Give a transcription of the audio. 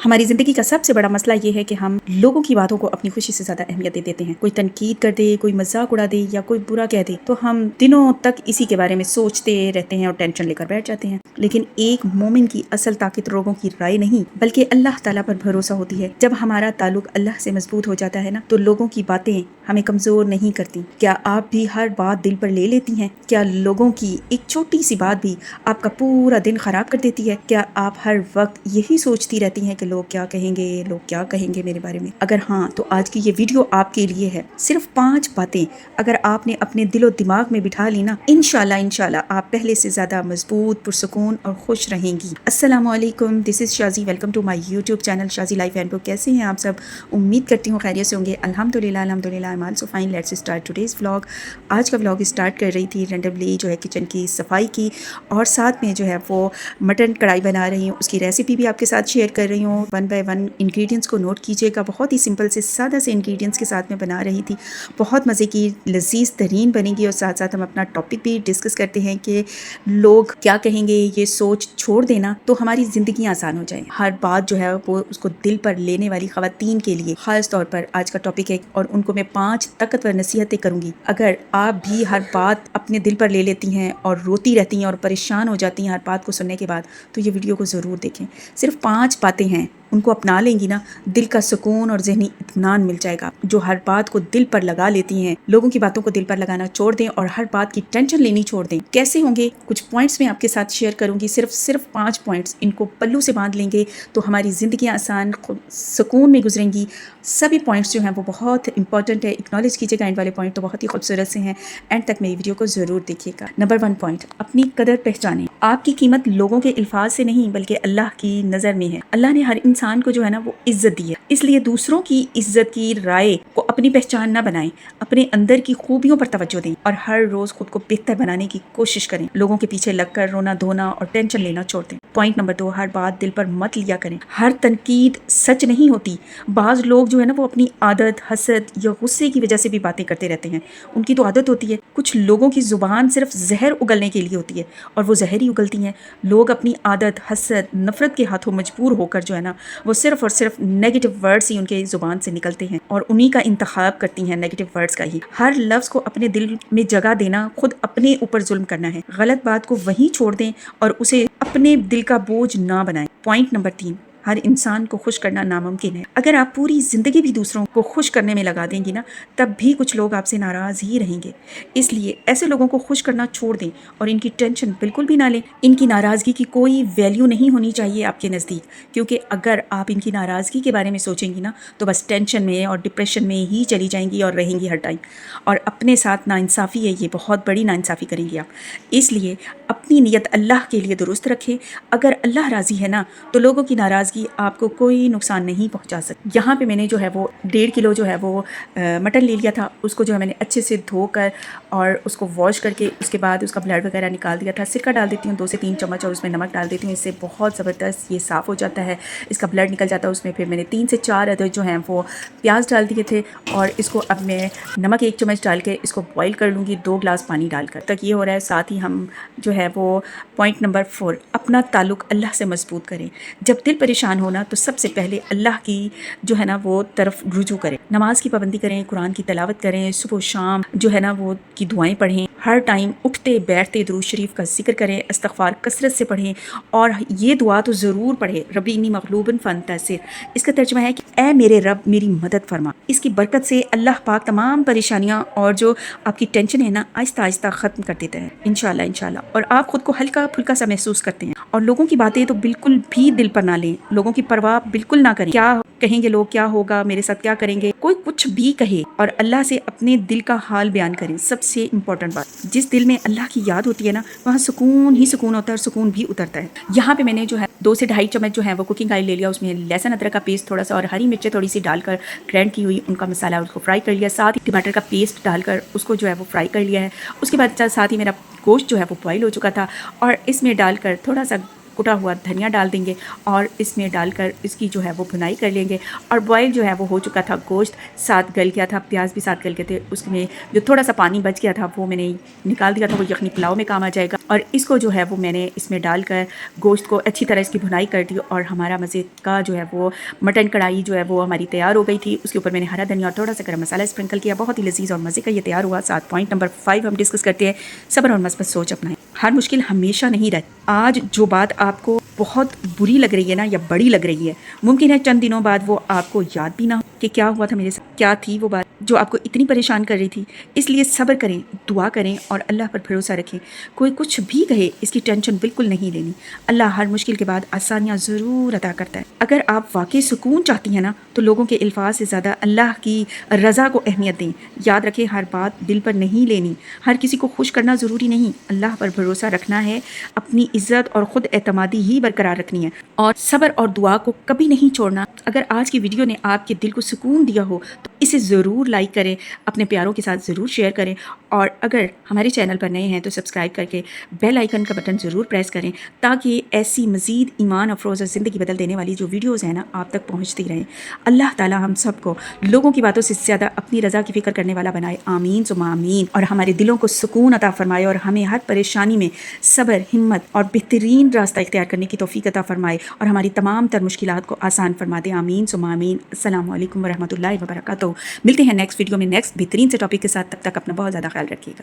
हमारी ज़िंदगी का सबसे बड़ा मसला ये है कि हम लोगों की बातों को अपनी खुशी से ज़्यादा अहमियत दे देते हैं। कोई तनकीद कर दे, कोई मजाक उड़ा दे या कोई बुरा कह दे तो हम दिनों तक इसी के बारे में सोचते रहते हैं और टेंशन लेकर बैठ जाते हैं। लेकिन एक मोमिन की असल ताकत लोगों की राय नहीं बल्कि अल्लाह ताला पर भरोसा होती है। जब हमारा ताल्लुक अल्लाह से मजबूत हो जाता है ना तो लोगों की बातें हमें कमज़ोर नहीं करती। क्या आप भी हर बात दिल पर ले लेती हैं? क्या लोगों की एक छोटी सी बात भी आपका पूरा दिन ख़राब कर देती है? क्या आप हर वक्त यही सोचती रहती हैं कि लोग क्या कहेंगे मेरे बारे में? अगर हाँ तो आज की ये वीडियो आपके लिए है। सिर्फ 5 बातें अगर आपने अपने दिलो दिमाग में बिठा ली ना, इंशाल्लाह आप पहले से ज़्यादा मजबूत, पुरसुकून और खुश रहेंगी। अस्सलामु अलैकुम, this is Shazi. Welcome to my YouTube channel Shazi life and book. कैसे हैं आप सब? उम्मीद करती हूँ खैरियत से होंगे। अल्हम्दुलिल्लाह I am also fine. Let's start today's vlog. आज का व्लॉग स्टार्ट कर रही थी रैंडमली जो है किचन की सफाई की, और साथ में जो है वो मटन कढ़ाई बना रही हूँ। उसकी रेसिपी भी आपके साथ शेयर कर रही हूँ। 1 बाय 1 इंग्रेडिएंट्स को नोट कीजिएगा। बहुत ही सिंपल से सादा से इंग्रेडिएंट्स के साथ में बना रही थी। बहुत मज़े की लजीज तरीन बनेगी। और साथ साथ हम अपना टॉपिक भी डिस्कस करते हैं कि लोग क्या कहेंगे, ये सोच छोड़ देना तो हमारी ज़िंदगी आसान हो जाए। हर बात जो है वो उसको दिल पर लेने वाली ख़वातीन के लिए ख़ास तौर पर आज का टॉपिक है, और उनको मैं 5 ताकतवर नसीहतें करूँगी। अगर आप भी हर बात अपने दिल पर ले लेती हैं और रोती रहती हैं और परेशान हो जाती हैं हर बात को सुनने के बाद, तो ये वीडियो को ज़रूर देखें। सिर्फ 5 बातें हैं, उनको अपना लेंगी ना, दिल का सुकून और ज़हनी इत्मीनान मिल जाएगा। जो हर बात को दिल पर लगा लेती हैं, लोगों की बातों को दिल पर लगाना छोड़ दें और हर बात की टेंशन लेनी छोड़ दें। कैसे होंगे? कुछ पॉइंट्स मैं आपके साथ शेयर करूंगी। सिर्फ 5 पॉइंट्स, इनको पल्लू से बांध लेंगे तो हमारी ज़िंदगी आसान सुकून में गुजरेंगी। सभी पॉइंट्स जो हैं वो बहुत इंपॉर्टेंट है, एक्नॉलेज कीजिएगा। एंड वाले पॉइंट तो बहुत ही खूबसूरत से हैं। एंड तक मेरी वीडियो को ज़रूर देखिएगा। नंबर 1 पॉइंट, अपनी कदर पहचानें। आपकी कीमत लोगों के अल्फाज से नहीं बल्कि अल्लाह की नज़र में है। अल्लाह ने हर इंसान को जो है ना वो इज्जत दी है, इसलिए दूसरों की इज्जत की राय को अपनी पहचान ना बनाएं। अपने अंदर की खूबियों पर तवज्जो दें और हर रोज़ खुद को बेहतर बनाने की कोशिश करें। लोगों के पीछे लगकर रोना धोना और टेंशन लेना छोड़ दें। पॉइंट नंबर 2, हर बात दिल पर मत लिया करें। हर तनकीद सच नहीं होती। बाज़ लोग जो है ना वो अपनी आदत, हसद या गुस्से की वजह से भी बातें करते रहते हैं। उनकी तो आदत होती है। कुछ लोगों की ज़ुबान सिर्फ जहर उगलने के लिए होती है और वो जहर ही उगलती हैं। लोग अपनी आदत, हसद, नफरत के हाथों मजबूर होकर जो है ना वो सिर्फ और सिर्फ नेगेटिव वर्ड्स ही उनके ज़ुबान से निकलते हैं और उन्हीं का इंतखाब करती हैं, नेगेटिव वर्ड्स का ही। हर लफ्ज़ को अपने दिल में जगह देना खुद अपने ऊपर जुल्म करना है। गलत बात को वहीं छोड़ दें और उसे अपने दिल का बोझ ना बनाएं। पॉइंट नंबर 3, हर इंसान को खुश करना नामुमकिन है। अगर आप पूरी ज़िंदगी भी दूसरों को खुश करने में लगा देंगी ना, तब भी कुछ लोग आपसे नाराज़ ही रहेंगे। इसलिए ऐसे लोगों को खुश करना छोड़ दें और इनकी टेंशन बिल्कुल भी ना लें। इनकी नाराज़गी की कोई वैल्यू नहीं होनी चाहिए आपके नज़दीक, क्योंकि अगर आप इनकी नाराज़गी के बारे में सोचेंगी ना तो बस टेंशन में और डिप्रेशन में ही चली जाएंगी और रहेंगी हर टाइम। और अपने साथ नाइंसाफ़ी है, ये बहुत बड़ी नाइंसाफ़ी करेंगी आप। इसलिए अपनी नीयत अल्लाह के लिए दुरुस्त रखें। अगर अल्लाह राज़ी है ना तो लोगों की नाराज़गी आपको कोई नुकसान नहीं पहुंचा सकती। यहाँ पे मैंने जो है वो 1.5 किलो जो है वो मटन ले लिया था। उसको जो है मैंने अच्छे से धोकर और उसको वॉश करके उसके बाद उसका ब्लड वगैरह निकाल दिया था। सिरका डाल देती हूँ 2 से 3 चम्मच और उसमें नमक डाल देती हूँ। इससे बहुत ज़बरदस्त ये साफ़ हो जाता है, इसका ब्लड निकल जाता है उसमें। फिर मैंने 3 से 4 अदद जो हैं वो प्याज डाल दिए थे और इसको अब मैं नमक 1 चम्मच डाल के इसको बॉईल कर लूँगी 2 गिलास पानी डालकर। तक ये हो रहा है। साथ ही हम जो है वो पॉइंट नंबर 4, अपना ताल्लुक़ अल्लाह से मजबूत करें। जब दिल परेशान होना तो सबसे पहले अल्लाह की जो है ना वो तरफ रुजू करें। नमाज की पाबंदी करें, कुरान की तिलावत करें, सुबह शाम जो है ना वो की दुआएं पढ़ें। हर टाइम उठते बैठते दुरूद शरीफ का जिक्र करें, इस्तग़फ़ार कसरत से पढ़ें और ये दुआ तो ज़रूर पढ़ें, रब्बी इन्नी मग़लूबुन फ़अंतसिर। इसका तर्जुमा है कि ऐ मेरे रब मेरी मदद फरमा। इसकी बरकत से अल्लाह पाक तमाम परेशानियाँ और जो आपकी टेंशन है ना आहिस्ता आहिस्ता ख़त्म कर देता है इंशाल्लाह। और आप ख़ुद को हल्का फुल्का सा महसूस करते हैं। और लोगों की बातें तो बिल्कुल भी दिल पर ना लें, लोगों की परवाह बिल्कुल ना करें। क्या कहेंगे लोग, क्या होगा, मेरे साथ क्या करेंगे, कोई कुछ भी कहे, और अल्लाह से अपने दिल का हाल बयान करें। सबसे इम्पोर्टेंट बात, जिस दिल में अल्लाह की याद होती है ना वहाँ सुकून ही सुकून होता है और सुकून भी उतरता है। यहाँ पे मैंने जो है 2 से 2.5 चम्मच जो है वो कुकिंग ऑयल ले लिया। उसमें लहसुन अदरक का पेस्ट थोड़ा सा और हरी मिर्चें थोड़ी सी डालकर ग्राइंड की हुई उनका मसाला उसको फ्राई कर लिया। साथ ही टमाटर का पेस्ट डालकर उसको जो है वो फ्राई कर लिया है। उसके बाद साथ ही मेरा गोश्त जो है वो बॉईल हो चुका था और इसमें डालकर थोड़ा सा کٹا ہوا دھنیا ڈال دیں گے اور اس میں ڈال کر اس کی جو ہے وہ بھنائی کر لیں گے. اور بوائل جو ہے وہ ہو چکا تھا, گوشت ساتھ گل گیا تھا, پیاز بھی ساتھ گل گئے تھے. اس میں جو تھوڑا سا پانی بچ گیا تھا وہ میں نے نکال دیا تھا, وہ یخنی پلاؤ میں کام آ جائے گا. اور اس کو جو ہے وہ میں نے اس میں ڈال کر گوشت کو اچھی طرح اس کی بھنائی کر دی, اور ہمارا مزے کا جو ہے وہ مٹن کڑھائی جو ہے وہ ہماری تیار ہو گئی تھی. اس کے اوپر میں نے ہرا دھنیا اور تھوڑا سا گرم مسالہ اسپرنکل کیا. بہت ہی لذیذ اور مزے کا یہ تیار ہوا. ساتھ پوائنٹ نمبر 5 ہم ڈسکس کرتے ہیں, صبر اور مثبت سوچ اپنائیں. ہر مشکل ہمیشہ نہیں رہتی. آج جو بات آپ کو بہت بری لگ رہی ہے نا یا بڑی لگ رہی ہے, ممکن ہے چند دنوں بعد وہ آپ کو یاد بھی نہ ہو کہ کیا ہوا تھا میرے ساتھ, کیا تھی وہ بات جو آپ کو اتنی پریشان کر رہی تھی. اس لیے صبر کریں, دعا کریں اور اللہ پر بھروسہ رکھیں. کوئی کچھ بھی کہے اس کی ٹینشن بالکل نہیں لینی. اللہ ہر مشکل کے بعد آسانیاں ضرور عطا کرتا ہے. اگر آپ واقعی سکون چاہتی ہیں نا تو لوگوں کے الفاظ سے زیادہ اللہ کی رضا کو اہمیت دیں. یاد رکھیں ہر بات دل پر نہیں لینی, ہر کسی کو خوش کرنا ضروری نہیں. اللہ پر بھروسہ رکھنا ہے, اپنی عزت اور خود اعتمادی ہی برقرار رکھنی ہے, اور صبر اور دعا کو کبھی نہیں چھوڑنا. اگر آج کی ویڈیو نے آپ کے دل کو سکون دیا ہو تو اسے ضرور لائک کریں, اپنے پیاروں کے ساتھ ضرور شیئر کریں, اور اگر ہمارے چینل پر نئے ہیں تو سبسکرائب کر کے بیل آئیکن کا بٹن ضرور پریس کریں تاکہ ایسی مزید ایمان افروز اور زندگی بدل دینے والی جو ویڈیوز ہیں نا آپ تک پہنچتی رہیں. اللہ تعالی ہم سب کو لوگوں کی باتوں سے زیادہ اپنی رضا کی فکر کرنے والا بنائے. آمین ثم آمین. اور ہمارے دلوں کو سکون عطا فرمائے اور ہمیں ہر پریشانی میں صبر, ہمت اور بہترین راستہ اختیار کرنے کی توفیق عطا فرمائے, اور ہماری تمام تر مشکلات کو آسان فرما دے. آمین ثم آمین. السلام علیکم ورحمۃ اللہ وبرکاتہ. ملتے ہیں نیکسٹ ویڈیو میں نیکسٹ بہترین سے ٹاپک کے ساتھ. تب تک اپنا بہت زیادہ خیال رکھیے گا.